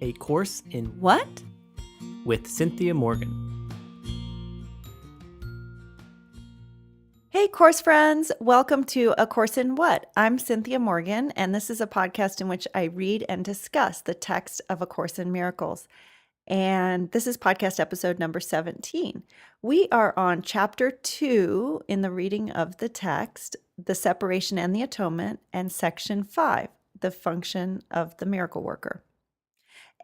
A Course in What? with Cynthia Morgan. Hey, course friends. Welcome to A Course in What? I'm Cynthia Morgan, and this is a podcast in which I read and discuss the text of A Course in Miracles. And this is podcast episode number 17. We are on chapter 2 in the reading of the text, the separation and the atonement, and section 5, the function of the miracle worker.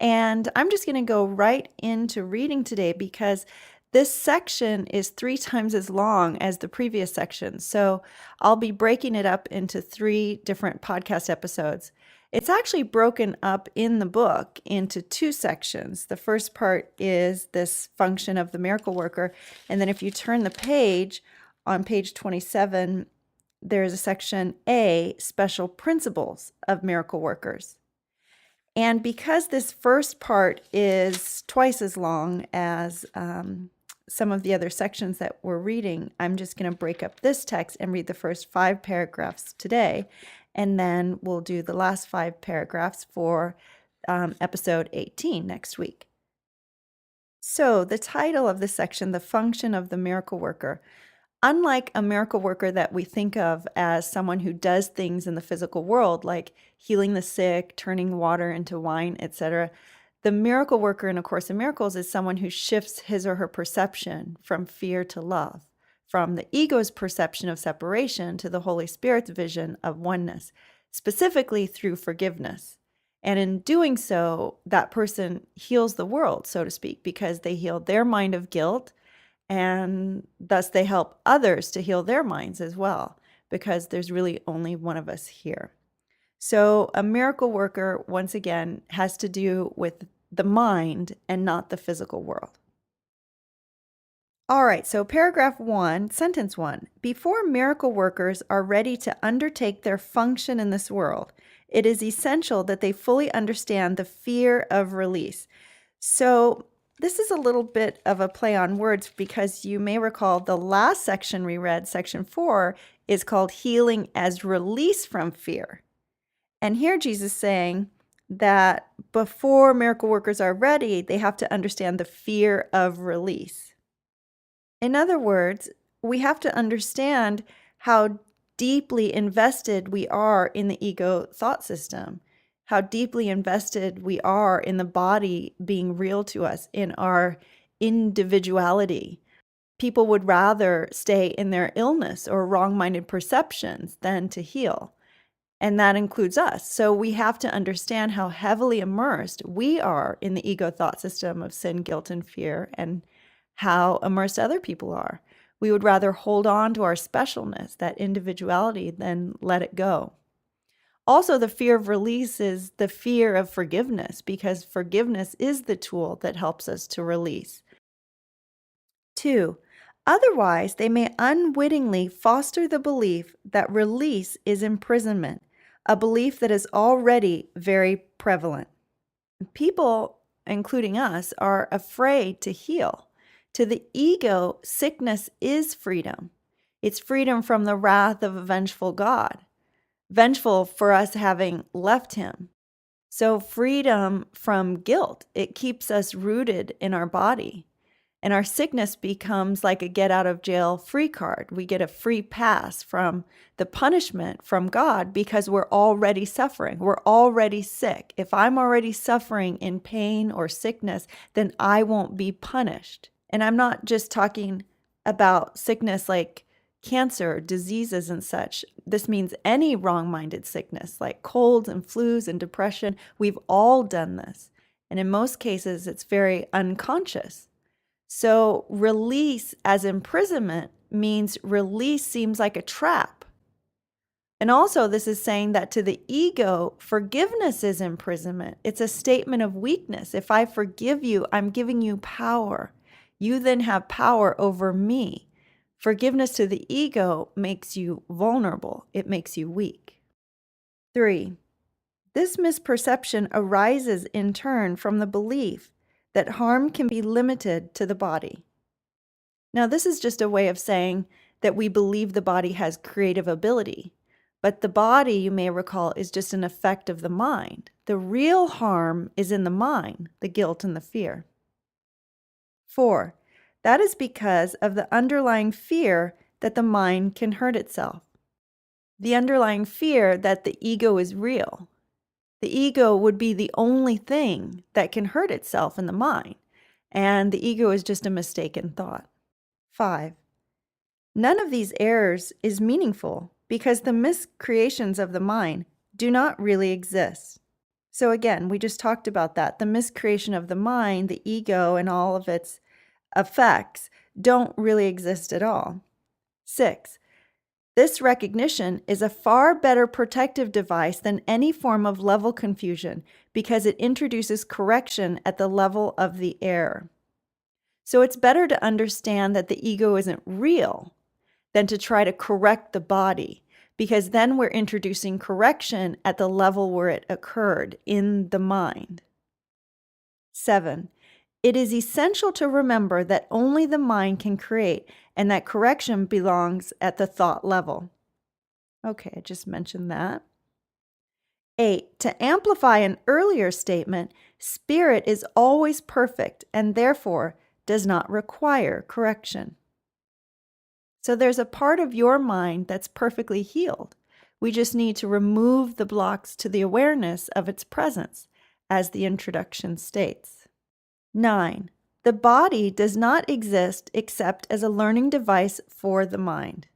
And I'm just going to go right into reading today because this section is 3 times as long as the previous section. So I'll be breaking it up into 3 different podcast episodes. It's actually broken up in the book into 2 sections. The first part is this function of the miracle worker. And then if you turn the page, on page 27, there's a section A, special principles of miracle workers. And because this first part is twice as long as some of the other sections that we're reading, I'm just going to break up this text and read the first 5 paragraphs today, and then we'll do the last 5 paragraphs for episode 18 next week. So the title of this section, The Function of the Miracle Worker. Unlike a miracle worker that we think of as someone who does things in the physical world, like healing the sick, turning water into wine, etc., the miracle worker in A Course in Miracles is someone who shifts his or her perception from fear to love, from the ego's perception of separation to the Holy Spirit's vision of oneness, specifically through forgiveness. And in doing so, that person heals the world, so to speak, because they heal their mind of guilt, and thus they help others to heal their minds as well, because there's really only one of us here. So a miracle worker, once again, has to do with the mind and not the physical world. All right, so paragraph 1, sentence 1. Before miracle workers are ready to undertake their function in this world, it is essential that they fully understand the fear of release. So this is a little bit of a play on words because you may recall the last section we read, section 4, is called Healing as Release from Fear. And here Jesus is saying that before miracle workers are ready, they have to understand the fear of release. In other words, we have to understand how deeply invested we are in the ego thought system, how deeply invested we are in the body being real to us, in our individuality. People would rather stay in their illness or wrong-minded perceptions than to heal. And that includes us. So we have to understand how heavily immersed we are in the ego thought system of sin, guilt, and fear, and how immersed other people are. We would rather hold on to our specialness, that individuality, than let it go. Also, the fear of release is the fear of forgiveness, because forgiveness is the tool that helps us to release. 2. Otherwise, they may unwittingly foster the belief that release is imprisonment, a belief that is already very prevalent. People, including us, are afraid to heal. To the ego, sickness is freedom. It's freedom from the wrath of a vengeful God, vengeful for us having left him. So freedom from guilt, it keeps us rooted in our body. And our sickness becomes like a get out of jail free card. We get a free pass from the punishment from God because we're already suffering. We're already sick. If I'm already suffering in pain or sickness, then I won't be punished. And I'm not just talking about sickness like cancer, diseases and such. This means any wrong-minded sickness like colds and flus and depression. We've all done this. And in most cases, it's very unconscious. So release as imprisonment means release seems like a trap. And also this is saying that to the ego, forgiveness is imprisonment. It's a statement of weakness. If I forgive you, I'm giving you power. You then have power over me. Forgiveness to the ego makes you vulnerable. It makes you weak. 3. This misperception arises in turn from the belief that harm can be limited to the body. Now, this is just a way of saying that we believe the body has creative ability, But the body, you may recall, is just an effect of the mind. The real harm is in the mind, the guilt and the fear. 4. That is because of the underlying fear that the mind can hurt itself. The underlying fear that the ego is real. The ego would be the only thing that can hurt itself in the mind, and the ego is just a mistaken thought. 5. None of these errors is meaningful because the miscreations of the mind do not really exist. So again, we just talked about that. The miscreation of the mind, the ego, and all of its effects don't really exist at all. 6. This recognition is a far better protective device than any form of level confusion because it introduces correction at the level of the error. So it's better to understand that the ego isn't real than to try to correct the body, because then we're introducing correction at the level where it occurred in the mind. 7. It is essential to remember that only the mind can create and that correction belongs at the thought level. Okay, I just mentioned that. 8. To amplify an earlier statement, spirit is always perfect and therefore does not require correction. So there's a part of your mind that's perfectly healed. We just need to remove the blocks to the awareness of its presence, as the introduction states. 9. The body does not exist except as a learning device for the mind.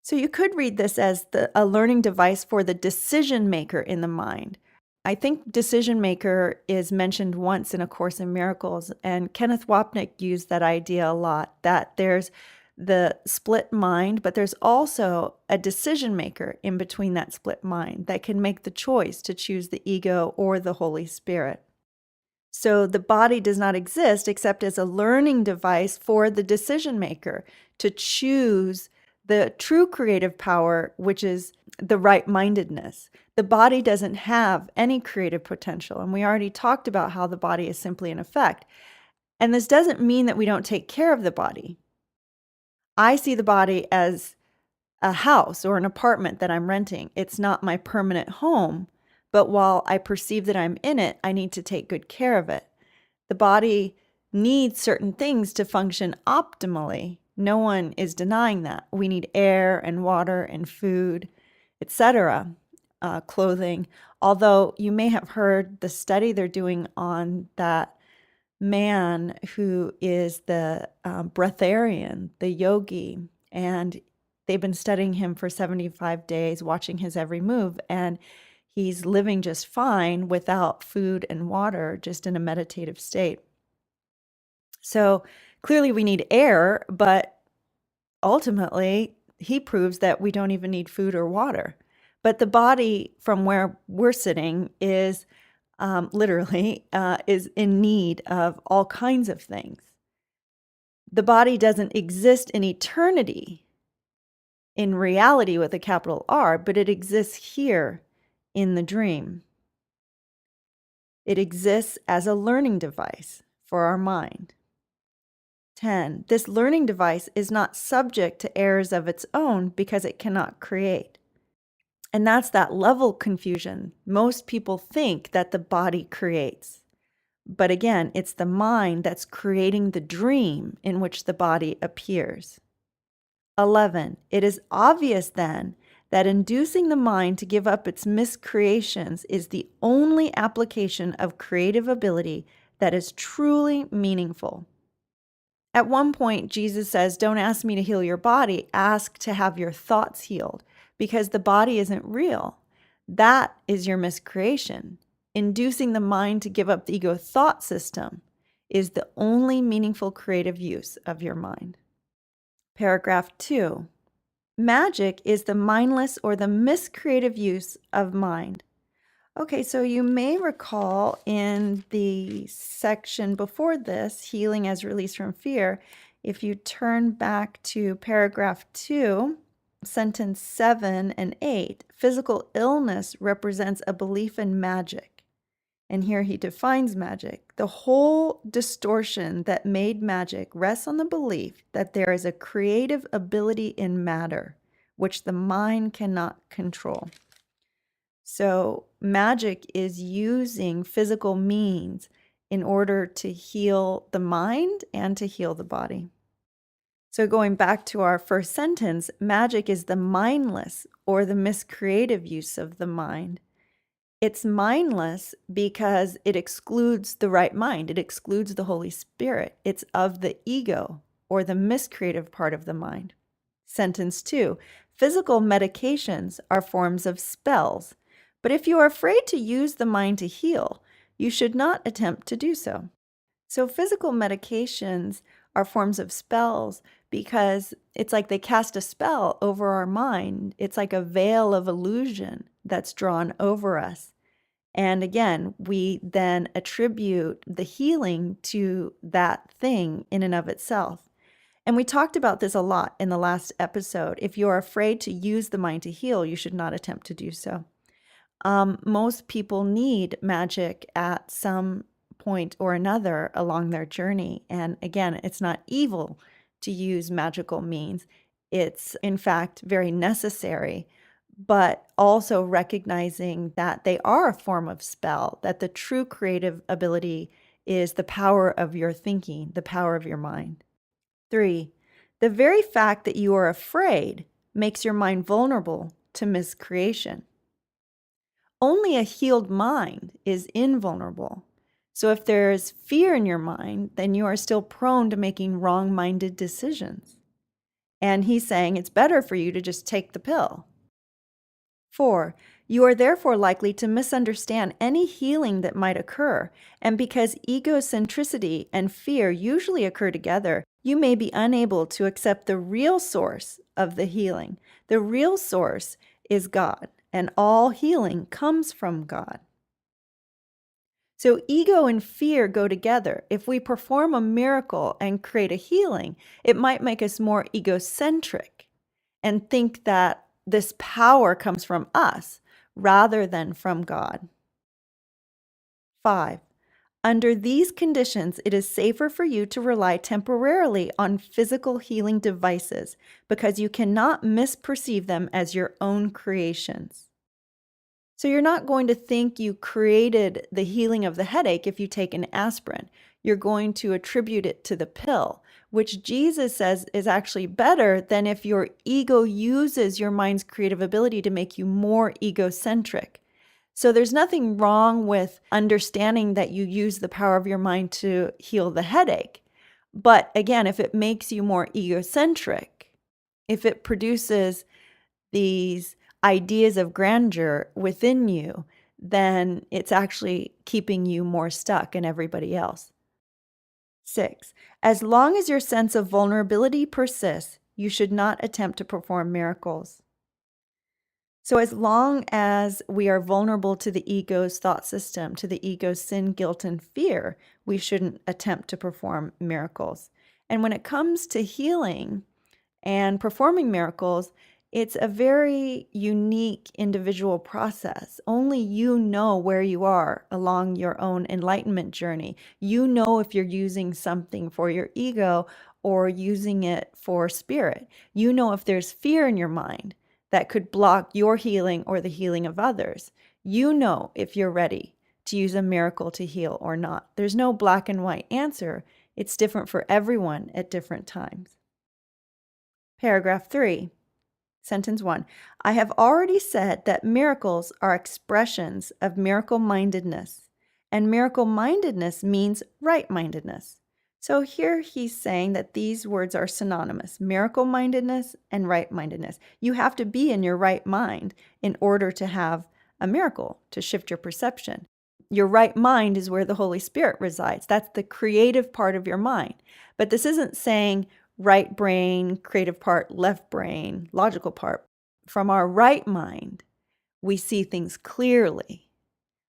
So you could read this as a learning device for the decision maker in the mind. I think decision maker is mentioned once in A Course in Miracles, and Kenneth Wapnick used that idea a lot, that there's the split mind, but there's also a decision maker in between that split mind that can make the choice to choose the ego or the Holy Spirit. So the body does not exist except as a learning device for the decision maker to choose the true creative power, which is the right-mindedness. The body doesn't have any creative potential, and we already talked about how the body is simply an effect. And this doesn't mean that we don't take care of the body. I see the body as a house or an apartment that I'm renting. It's not my permanent home, but while I perceive that I'm in it, I need to take good care of it. The body needs certain things to function optimally. No one is denying that. We need air and water and food, etc., clothing. Although you may have heard the study they're doing on that man who is the breatharian, the yogi, and they've been studying him for 75 days, watching his every move, and he's living just fine without food and water, just in a meditative state. So clearly we need air, but ultimately he proves that we don't even need food or water. But the body from where we're sitting is literally is in need of all kinds of things. The body doesn't exist in eternity, in reality with a capital R, but it exists here in the dream. It exists as a learning device for our mind. 10. This learning device is not subject to errors of its own because it cannot create. And that's that level confusion. Most people think that the body creates. But again, it's the mind that's creating the dream in which the body appears. 11. It is obvious then that inducing the mind to give up its miscreations is the only application of creative ability that is truly meaningful. At one point, Jesus says, "Don't ask me to heal your body, ask to have your thoughts healed, because the body isn't real. That is your miscreation. Inducing the mind to give up the ego thought system is the only meaningful creative use of your mind." Paragraph 2. Magic is the mindless or the miscreative use of mind. Okay, so you may recall in the section before this, Healing as Release from Fear, if you turn back to paragraph 2, sentence 7 and 8, physical illness represents a belief in magic. And here he defines magic. The whole distortion that made magic rests on the belief that there is a creative ability in matter, which the mind cannot control. So magic is using physical means in order to heal the mind and to heal the body. So going back to our first sentence, magic is the mindless or the miscreative use of the mind. It's mindless because it excludes the right mind. It excludes the Holy Spirit. It's of the ego or the miscreative part of the mind. Sentence 2, physical medications are forms of spells, but if you are afraid to use the mind to heal, you should not attempt to do so. So physical medications are forms of spells because it's like they cast a spell over our mind. It's like a veil of illusion that's drawn over us. And again, we then attribute the healing to that thing in and of itself. And we talked about this a lot in the last episode. If you are afraid to use the mind to heal, you should not attempt to do so. Most people need magic at some point or another along their journey. And again, it's not evil to use magical means. It's, in fact, very necessary, but also recognizing that they are a form of spell, that the true creative ability is the power of your thinking, the power of your mind. 3, the very fact that you are afraid makes your mind vulnerable to miscreation. Only a healed mind is invulnerable. So if there's fear in your mind, then you are still prone to making wrong-minded decisions. And he's saying it's better for you to just take the pill. 4, you are therefore likely to misunderstand any healing that might occur, and because egocentricity and fear usually occur together, you may be unable to accept the real source of the healing. The real source is God, and all healing comes from God. So ego and fear go together. If we perform a miracle and create a healing, it might make us more egocentric and think that this power comes from us rather than from God. 5, under these conditions, it is safer for you to rely temporarily on physical healing devices because you cannot misperceive them as your own creations. So you're not going to think you created the healing of the headache if you take an aspirin. You're going to attribute it to the pill, which Jesus says is actually better than if your ego uses your mind's creative ability to make you more egocentric. So there's nothing wrong with understanding that you use the power of your mind to heal the headache. But again, if it makes you more egocentric, if it produces these ideas of grandeur within you, then it's actually keeping you more stuck in everybody else. 6, as long as your sense of vulnerability persists, you should not attempt to perform miracles. So as long as we are vulnerable to the ego's thought system, to the ego's sin, guilt, and fear, we shouldn't attempt to perform miracles. And when it comes to healing and performing miracles, it's a very unique individual process. Only you know where you are along your own enlightenment journey. You know if you're using something for your ego or using it for spirit. You know if there's fear in your mind that could block your healing or the healing of others. You know if you're ready to use a miracle to heal or not. There's no black and white answer. It's different for everyone at different times. Paragraph 3. Sentence 1, I have already said that miracles are expressions of miracle-mindedness, and miracle-mindedness means right-mindedness. So here he's saying that these words are synonymous, miracle-mindedness and right-mindedness. You have to be in your right mind in order to have a miracle, to shift your perception. Your right mind is where the Holy Spirit resides. That's the creative part of your mind. But this isn't saying right brain, creative part, left brain, logical part. From our right mind, we see things clearly.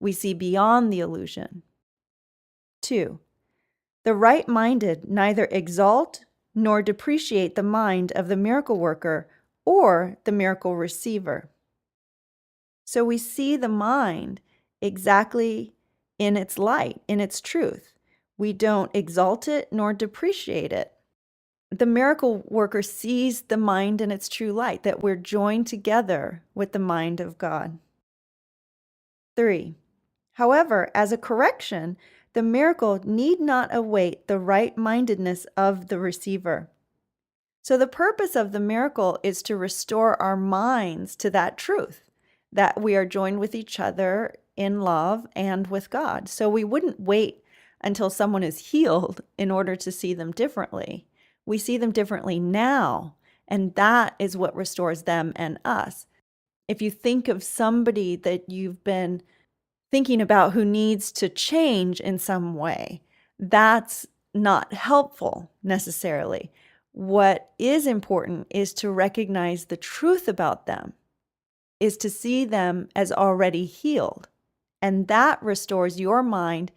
We see beyond the illusion. 2, the right-minded neither exalt nor depreciate the mind of the miracle worker or the miracle receiver. So we see the mind exactly in its light, in its truth. We don't exalt it nor depreciate it. the miracle worker sees the mind in its true light, that we're joined together with the mind of God. 3. However, as a correction, the miracle need not await the right-mindedness of the receiver. So the purpose of the miracle is to restore our minds to that truth, that we are joined with each other in love and with God. So we wouldn't wait until someone is healed in order to see them differently. We see them differently now, and that is what restores them and us. If you think of somebody that you've been thinking about who needs to change in some way, that's not helpful necessarily. What is important is to recognize the truth about them, is to see them as already healed. And that restores your mind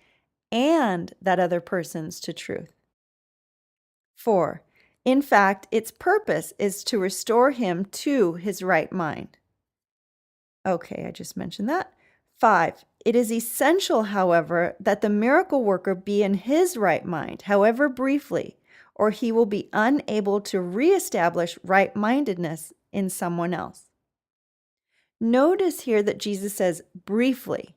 and that other person's to truth. 4. In fact, its purpose is to restore him to his right mind. Okay, I just mentioned that. 5. It is essential, however, that the miracle worker be in his right mind, however briefly, or he will be unable to reestablish right-mindedness in someone else. Notice here that Jesus says briefly.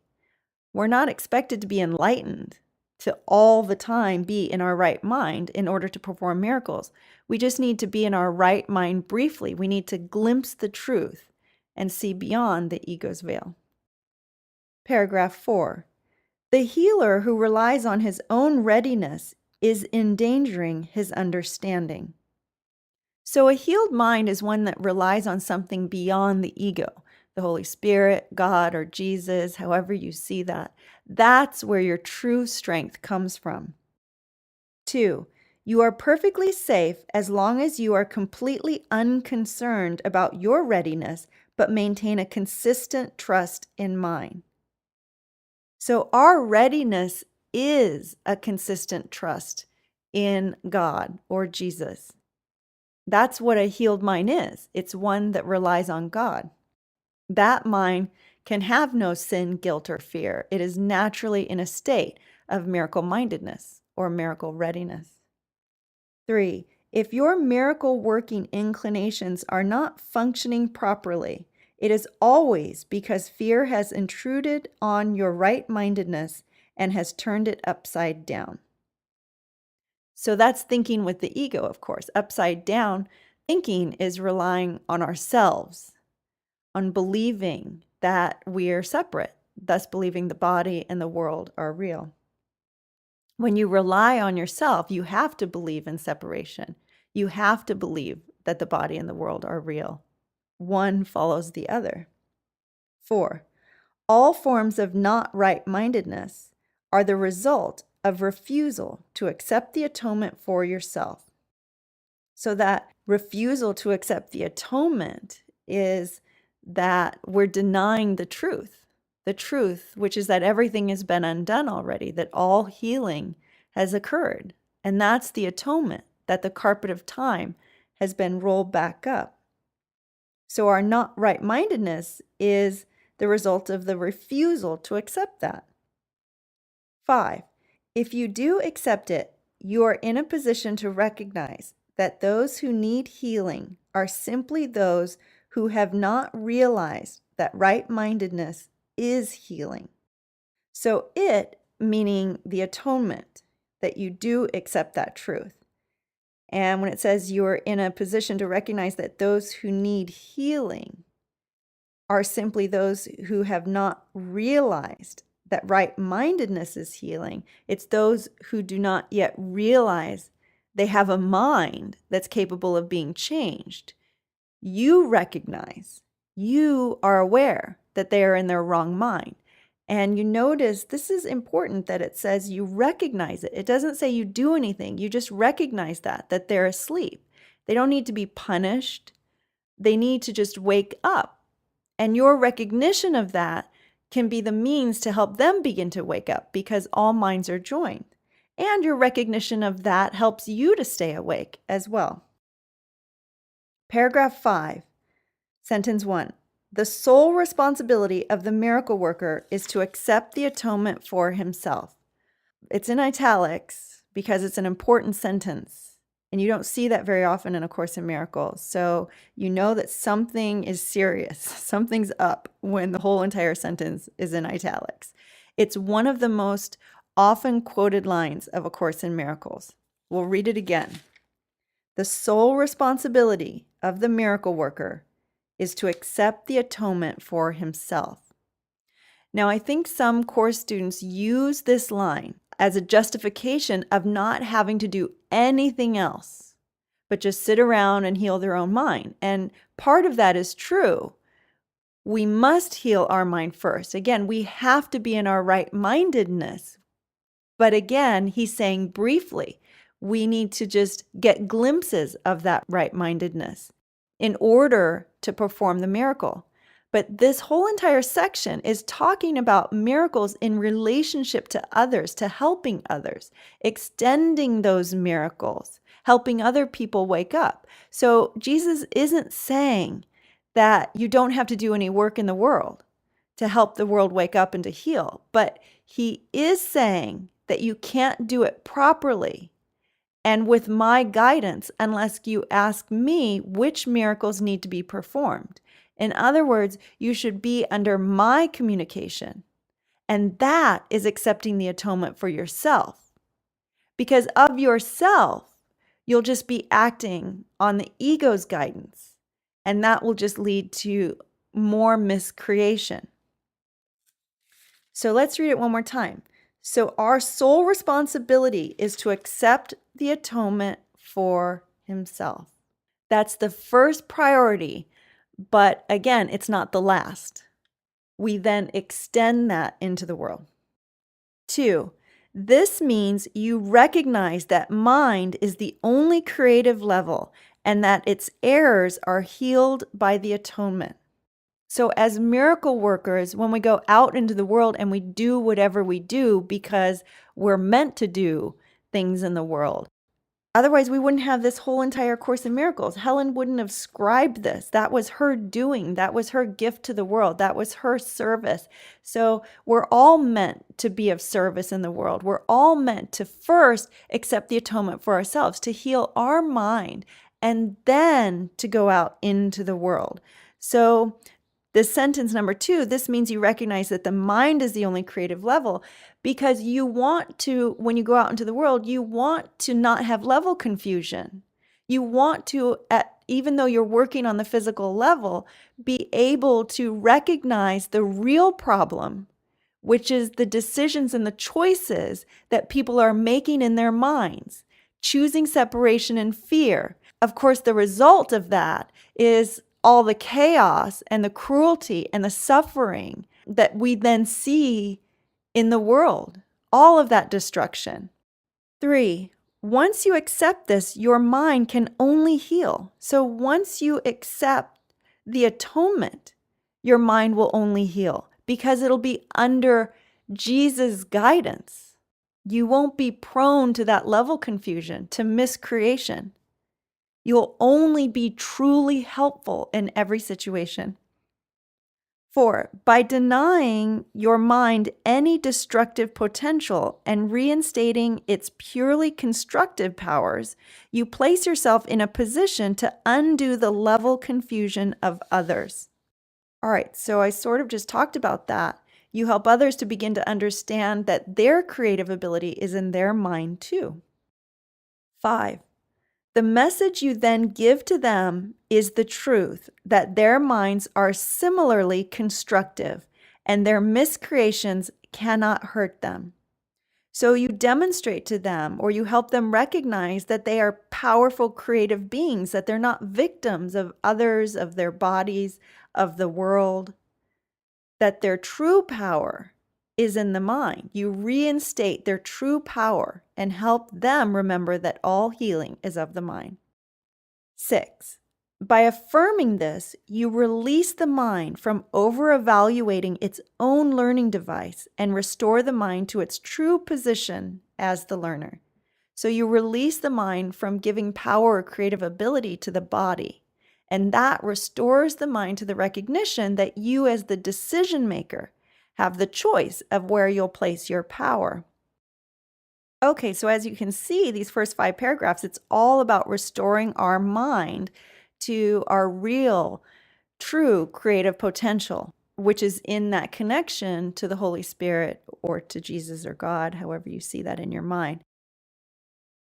We're not expected to be enlightened, to all the time be in our right mind in order to perform miracles. We just need to be in our right mind briefly. We need to glimpse the truth and see beyond the ego's veil. Paragraph 4. The healer who relies on his own readiness is endangering his understanding. So a healed mind is one that relies on something beyond the ego, the Holy Spirit, God, or Jesus, however you see that. That's where your true strength comes from. 2. You are perfectly safe as long as you are completely unconcerned about your readiness, but maintain a consistent trust in mine. So our readiness is a consistent trust in God or Jesus. That's what a healed mind is. It's one that relies on God. That mind can have no sin, guilt, or fear. It is naturally in a state of miracle-mindedness or miracle readiness. 3. If your miracle-working inclinations are not functioning properly, it is always because fear has intruded on your right-mindedness and has turned it upside down. So that's thinking with the ego, of course. Upside down thinking is relying on ourselves, on believing that we are separate, thus believing the body and the world are real. When you rely on yourself, you have to believe in separation. You have to believe that the body and the world are real. One follows the other. 4. All forms of not right-mindedness are the result of refusal to accept the atonement for yourself. So that refusal to accept the atonement is that we're denying the truth, which is that everything has been undone already, that all healing has occurred. And that's the atonement, that the carpet of time has been rolled back up. So our not right-mindedness is the result of the refusal to accept that. 5. If you do accept it, you are in a position to recognize that those who need healing are simply those who have not realized that right-mindedness is healing. So it, meaning the atonement, that you do accept that truth. And when it says you are in a position to recognize that those who need healing are simply those who have not realized that right-mindedness is healing, it's those who do not yet realize they have a mind that's capable of being changed. You recognize, you are aware that they are in their wrong mind. And you notice this is important that it says you recognize it. It doesn't say you do anything. You just recognize that they're asleep. They don't need to be punished. They need to just wake up. And your recognition of that can be the means to help them begin to wake up because all minds are joined. And your recognition of that helps you to stay awake as well. Paragraph 5, sentence 1. The sole responsibility of the miracle worker is to accept the atonement for himself. It's in italics because it's an important sentence. And you don't see that very often in A Course in Miracles. So you know that something is serious, something's up when the whole entire sentence is in italics. It's one of the most often quoted lines of A Course in Miracles. We'll read it again. The sole responsibility of the miracle worker is to accept the atonement for himself. Now, I think some Course students use this line as a justification of not having to do anything else, but just sit around and heal their own mind. And part of that is true. We must heal our mind first. Again, we have to be in our right-mindedness. But again, he's saying briefly, we need to just get glimpses of that right-mindedness in order to perform the miracle. But this whole entire section is talking about miracles in relationship to others, to helping others, extending those miracles, helping other people wake up. So Jesus isn't saying that you don't have to do any work in the world to help the world wake up and to heal, but he is saying that you can't do it properly and with my guidance unless you ask me which miracles need to be performed. In other words, you should be under my communication. And that is accepting the atonement for yourself. Because of yourself, you'll just be acting on the ego's guidance. And that will just lead to more miscreation. So let's read it one more time. So our sole responsibility is to accept the atonement for himself. That's the first priority. But again, it's not the last. We then extend that into the world. 2, this means you recognize that mind is the only creative level and that its errors are healed by the atonement. So as miracle workers, when we go out into the world and we do whatever we do because we're meant to do things in the world, otherwise, we wouldn't have this whole entire Course in Miracles. Helen wouldn't have scribed this. That was her doing. That was her gift to the world. That was her service. So we're all meant to be of service in the world. We're all meant to first accept the atonement for ourselves, to heal our mind, and then to go out into the world. So this sentence number 2, this means you recognize that the mind is the only creative level because you want to, when you go out into the world, you want to not have level confusion. You want to, even though you're working on the physical level, be able to recognize the real problem, which is the decisions and the choices that people are making in their minds, choosing separation and fear. Of course, the result of that is all the chaos and the cruelty and the suffering that we then see in the world, all of that destruction. 3, once you accept this, your mind can only heal. So once you accept the atonement, your mind will only heal because it'll be under Jesus' guidance. You won't be prone to that level confusion, to miscreation. You'll only be truly helpful in every situation. 4, by denying your mind any destructive potential and reinstating its purely constructive powers, you place yourself in a position to undo the level confusion of others. All right, so I sort of just talked about that. You help others to begin to understand that their creative ability is in their mind too. 5, the message you then give to them is the truth that their minds are similarly constructive and their miscreations cannot hurt them. So you demonstrate to them or you help them recognize that they are powerful creative beings, that they're not victims of others, of their bodies, of the world, that their true power is in the mind. You reinstate their true power and help them remember that all healing is of the mind. 6, by affirming this, you release the mind from over-evaluating its own learning device and restore the mind to its true position as the learner. So you release the mind from giving power or creative ability to the body, and that restores the mind to the recognition that you as the decision maker have the choice of where you'll place your power. Okay, so as you can see, these first 5 paragraphs, it's all about restoring our mind to our real, true creative potential, which is in that connection to the Holy Spirit or to Jesus or God, however you see that in your mind.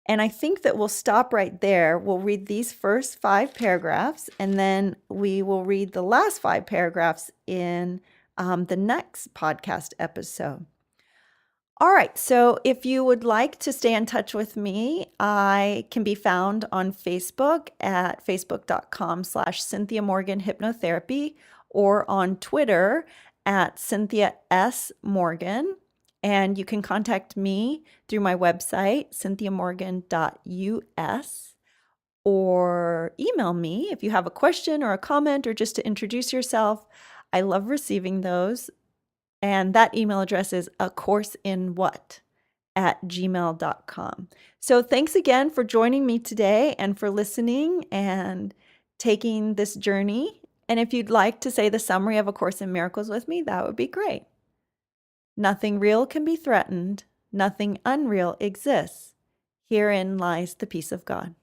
And I think that we'll stop right there. We'll read these first 5 paragraphs, and then we will read the last 5 paragraphs in the next podcast episode. All right, so if you would like to stay in touch with me, I can be found on Facebook at facebook.com/Cynthia Morgan Hypnotherapy, or on Twitter at Cynthia S. Morgan. And you can contact me through my website, cynthiamorgan.us, or email me if you have a question or a comment or just to introduce yourself. I love receiving those. And that email address is acourseinwhat@gmail.com. So thanks again for joining me today and for listening and taking this journey. And if you'd like to say the summary of A Course in Miracles with me, that would be great. Nothing real can be threatened. Nothing unreal exists. Herein lies the peace of God.